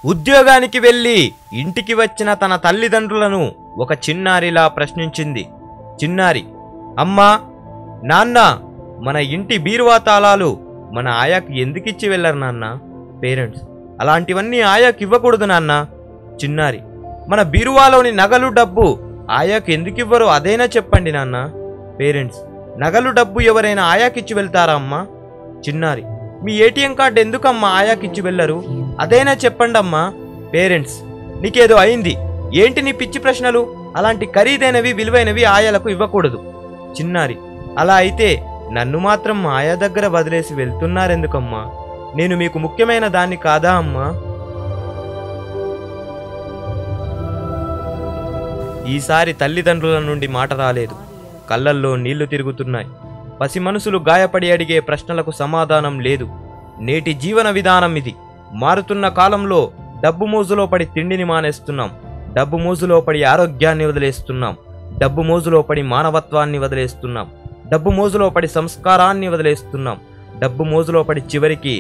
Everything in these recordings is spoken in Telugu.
ఉద్యోగానికి వెళ్ళి ఇంటికి వచ్చిన తన తల్లిదండ్రులను ఒక చిన్నారిలా ప్రశ్నించింది. చిన్నారి, అమ్మా, నాన్న, మన ఇంటి బీరువా తాళాలు మన ఆయాకి ఎందుకిచ్చి వెళ్ళరు నాన్న? పేరెంట్స్, అలాంటివన్నీ ఆయాకి ఇవ్వకూడదు నాన్న. చిన్నారి, మన బీరువాలోని నగలు డబ్బు ఆయాకి ఎందుకివ్వరో అదైనా చెప్పండి నాన్న. పేరెంట్స్, నగలు డబ్బు ఎవరైనా ఆయాకిచ్చి వెళ్తారా అమ్మా? చిన్నారి, మీ ఏటీఎం కార్డు ఎందుకమ్మా ఆయాకిచ్చి వెళ్ళరు? అదైనా చెప్పండి అమ్మా. పేరెంట్స్, నీకేదో అయింది, ఏంటి నీ పిచ్చి ప్రశ్నలు? అలాంటి ఖరీదైనవి విలువైనవి ఆయాలకు ఇవ్వకూడదు. చిన్నారి, అలా అయితే నన్ను మాత్రం ఆయా దగ్గర వదిలేసి వెళ్తున్నారెందుకమ్మా? నేను మీకు ముఖ్యమైన దాన్ని కాదా అమ్మా? ఈసారి తల్లిదండ్రుల నుండి మాట రాలేదు. కళ్ళల్లో నీళ్లు తిరుగుతున్నాయి. పసి మనసులు గాయపడి అడిగే ప్రశ్నలకు సమాధానం లేదు. నేటి జీవన విధానం ఇది. మారుతున్న కాలంలో డబ్బు మోజులో పడి తిండిని మానేస్తున్నాం. డబ్బు మోజులో పడి ఆరోగ్యాన్ని వదిలేస్తున్నాం. డబ్బు మోజులో పడి మానవత్వాన్ని వదిలేస్తున్నాం. డబ్బు మోజులో పడి సంస్కారాన్ని వదిలేస్తున్నాం. డబ్బు మోజులో పడి చివరికి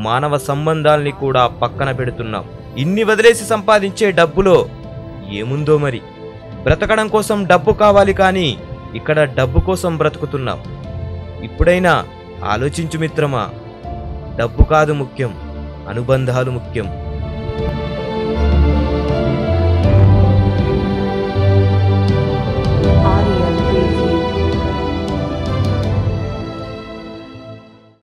మానవ సంబంధాల్ని కూడా పక్కన పెడుతున్నాం. ఇన్ని వదిలేసి సంపాదించే డబ్బులో ఏముందో మరి? బ్రతకడం కోసం డబ్బు కావాలి, కానీ ఇక్కడ డబ్బు కోసం బ్రతుకుతున్నాం. ఇప్పుడైనా ఆలోచించు మిత్రమా. డబ్బు కాదు ముఖ్యం, అనుబంధాలు ముఖ్యం.